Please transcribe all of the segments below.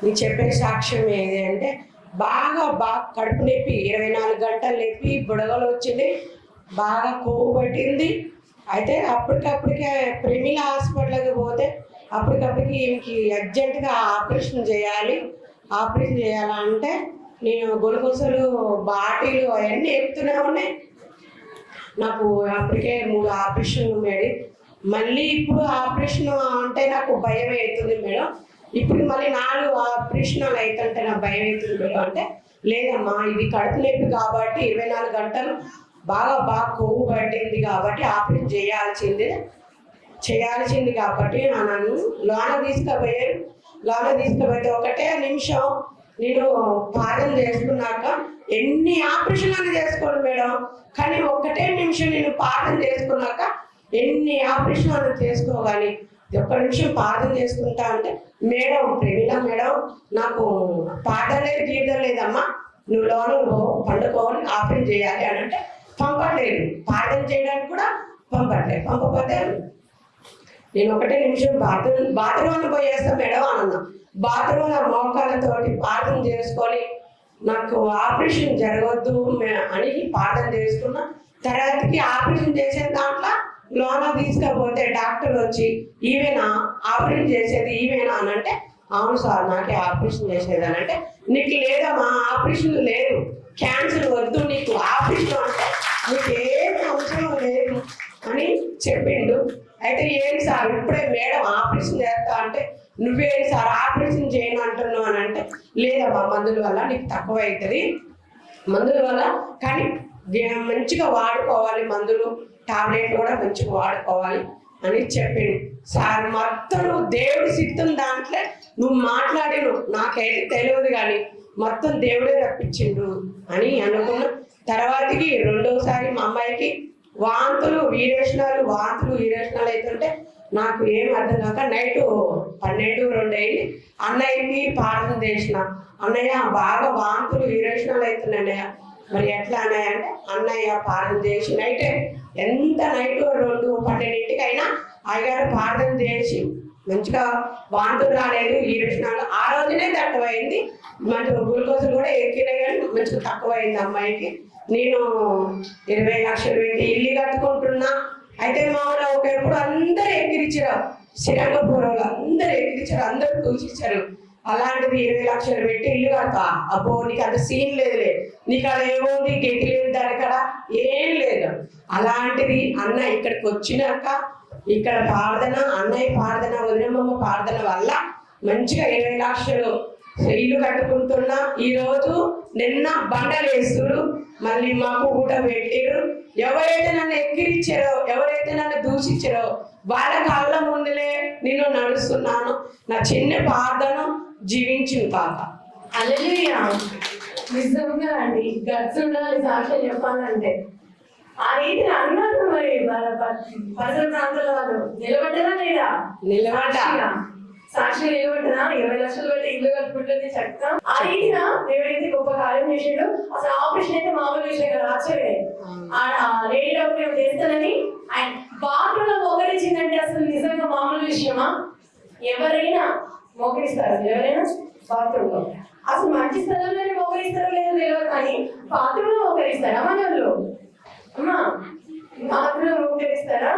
నీకు చెప్పే సాక్ష్యం ఏది అంటే బాగా కడుపు నొప్పి 24 గంటలు నొప్పి బుడగలు వచ్చింది, బాగా కొవ్వు పట్టింది. అయితే అప్పటికప్పటికే ప్రిమిల హాస్పిటల్కి పోతే అప్పటికప్పటికి ఈమెకి అర్జెంటుగా ఆపరేషన్ చేయాలంటే నేను గొలుగొసలు బాటిలు అవన్నీ ఎక్కుతూనే ఉన్నాయి. నాకు అప్పటికే 3 ఆపరేషన్లు మేడం. మళ్ళీ ఇప్పుడు ఆపరేషన్ అంటే నాకు భయం అవుతుంది మేడం. ఇప్పుడు మళ్ళీ 4 ఆపరేషన్లు అవుతుంటే నాకు భయం అవుతుంది మేడం. అంటే లేదమ్మా, ఇది కడుపు నొప్పి కాబట్టి 24 గంటలు బాగా కొవ్వు పట్టింది కాబట్టి ఆపరేషన్ చేయాల్సింది కాబట్టి నన్ను లోన తీసుకుపోతే ఒకటే నిమిషం నేను పాదం చేసుకున్నాక ఎన్ని ఆపరేషన్లు చేసుకోండి మేడం, కానీ ఒకటే నిమిషం నేను పాదం చేసుకున్నాక ఎన్ని ఆపరేషన్లు చేసుకోగాని ఒక్క నిమిషం పాదం చేసుకుంటా అంటే మేడం ప్రేమిల మేడం నాకు పాదం లేదు గీతం లేదమ్మా, నువ్వు లోన పండుకోని ఆపరేషన్ చేయాలి అని అంటే పంపట్లేదు. పాదం చేయడానికి కూడా పంపకపోతే నేను ఒకటే నిమిషం బాత్రూమ్ పోయేస్తాను మేడం అన్నా. బాత్రూమ్ మోకాలతోటి పాదం చేసుకొని నాకు ఆపరేషన్ జరగవద్దు అని పాదం చేసుకున్నా. తర్వాతకి ఆపరేషన్ చేసే దాంట్లో లోన తీసుకపోతే డాక్టర్ వచ్చి ఈవేనా ఆపరేషన్ చేసేది ఈవేనా అని అంటే అవును సార్ నాకే ఆపరేషన్ చేసేది అని అంటే నీకు లేదమ్మా ఆపరేషన్ లేదు, క్యాన్సర్ వద్దు, నీకు ఆపరేషన్ అంటే నీకు ఏం అవసరం లేదు అని చెప్పిండు. అయితే ఏంటి సార్ ఇప్పుడే మేడం ఆపరేషన్ చేస్తా అంటే నువ్వేంటి సార్ ఆపరేషన్ చేయను అంటున్నావు అని అంటే లేదమ్మా మందుల వల్ల నీకు తక్కువ అవుతుంది, మందుల వల్ల కానీ మంచిగా వాడుకోవాలి, మందులు టాబ్లెట్ కూడా మంచిగా వాడుకోవాలి అని చెప్పిండు. సార్ మొత్తం నువ్వు దేవుడి సిద్ధం దాంట్లో నువ్వు మాట్లాడిను నాకైతే తెలియదు కానీ మొత్తం దేవుడే రప్పించిండు అని అనుకున్న. తర్వాతకి రెండోసారి మా అమ్మాయికి వాంతులు వీరేషణాలు అవుతుంటే నాకు ఏం అర్థం కాక నైట్ 12-2 అయింది. అన్నయ్యకి ప్రార్థన చేసిన, అన్నయ్య బాగా వాంతులు వీరేషణాలు అవుతున్నాయి అన్నయ్య, మరి ఎట్లా అన్నయ్య అంటే అన్నయ్య ప్రార్థన చేసి నైట్ ఎంత నైట్ 2-12 అయ్యగారు ప్రార్థన చేసి మంచిగా వాంతులు రాలేదు, వీరేషణాలు ఆ రోజునే తక్కువైంది. మంచిగా గ్లూకోజులు కూడా ఎక్కినాయి కానీ మంచిగా తక్కువైంది అమ్మాయికి. నేను 20 లక్షలు పెట్టి ఇల్లు కట్టుకుంటున్నా. అయితే మామూలు ఒకప్పుడు అందరూ ఎక్కిరిచ్చారు, శ్రీరంగపురంలో అందరూ ఎక్కిరిచ్చారు, అందరూ చూసిచ్చారు. అలాంటిది 20 లక్షలు పెట్టి ఇల్లు కడతా, అబ్బో నీకు అంత సీన్ లేదులే, నీకు అక్కడ ఏముంది గెట్టి లేదు, దాని అక్కడ ఏం లేదు. అలాంటిది అన్న ఇక్కడికి వచ్చినాక ఇక్కడ ప్రార్థన, అన్నయ్య ప్రార్థన, వదినమ్మ ప్రార్థన వల్ల మంచిగా 20 లక్షలు ఇల్లు కట్టుకుంటున్నా. ఈరోజు నిన్న బండలు వేస్తురు, మళ్ళీ మాకు ఊట పెట్టిరు. ఎవరైతే నన్ను ఎక్కిరిచ్చారో, ఎవరైతే నన్ను దూషించారో వాళ్ళ కళ్ళ ముందులే నేను నడుస్తున్నాను. నా చిన్న ప్రార్థన జీవించింది కాక. హల్లెలూయా. నిజంగా అండి గట్స్ ఉండాలి సాక్ష్యం చెప్పాలంటే. ఆ రీతి అన్నారు మరి వాళ్ళ పరిసర ప్రాంతాల వాళ్ళు నిలబడ్డరా లేదా? నిలబడ్డా సాక్షి నిలబడ్డదా? 20 లక్షలు పెట్టి ఇల్లు కట్టుకుంటుంది చక్కగా. ఆ రీతిన దేవుడైతే గొప్ప కార్యం చేసాడు. అసలు ఆపరేషన్ అయితే మామూలు విషయం కదా, ఆశ్చర్యం. లేడీ డాక్టర్ ఏమో చేస్తానని ఆయన బాత్రూమ్ లో మోకరించిందంటే అసలు నిజంగా మామూలు విషయమా? ఎవరైనా మోకరిస్తారు, ఎవరైనా బాత్రూమ్ లో. అసలు మంచి స్థలంలోనే మోకరిస్తారో లేదో తెలియదు కానీ బాత్రూమ్ లో మోకరిస్తారా మనల్లో? అమ్మా బాత్రూమ్ లో మోకరిస్తారా?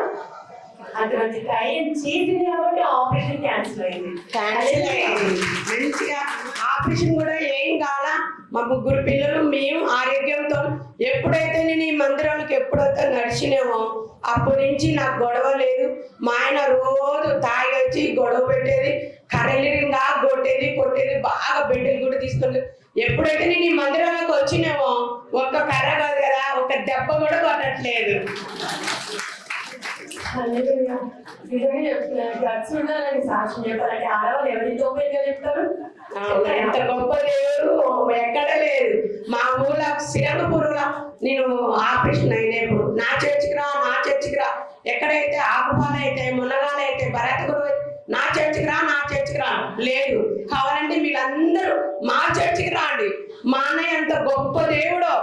అటువంటి ట్రైన్ చేసింది కాబట్టి ఆపరేషన్ క్యాన్సిల్ అయింది. మంచిగా ఆపరేషన్ కూడా ఏం కాల. మా 3 పిల్లలు మేము ఆరోగ్యంతో. ఎప్పుడైతే నేను ఈ మందిరానికి ఎప్పుడైతే నడిచినామో అప్పటి నుంచి నాకు గొడవ లేదు. మా ఆయన రోజు తాగి వచ్చి గొడవ పెట్టేది, కర్రలింగా కొట్టేది బాగా బెడ్డలు కూడా తీసుకొని. ఎప్పుడైతే నేను ఈ మందిరానికి వచ్చినామో ఒక్క కర్ర కాదు కదా, ఒక దెబ్బ కూడా కొట్టట్లేదు. నిజంగా చెప్తున్నాను, గట్స్ ఉండాలని సాక్ష్యం చెప్పాలంటే ఆడవాళ్ళు ఎవరితో చెప్తారు. ఎంత గొప్ప దేవుడు ఎక్కడ లేదు. మా ఊళ్ళో శ్రీరంగపురంలో నేను ఆపరేషన్ అయినప్పుడు నా చర్చికి రా, ఎక్కడైతే ఆకుపాలైతే మునగాలైతే భరతగురు నా చర్చికి రా లేదు. కావాలంటే మీరందరూ మా చర్చికి రాండి. మా అన్నయ్య ఎంత గొప్ప దేవుడో.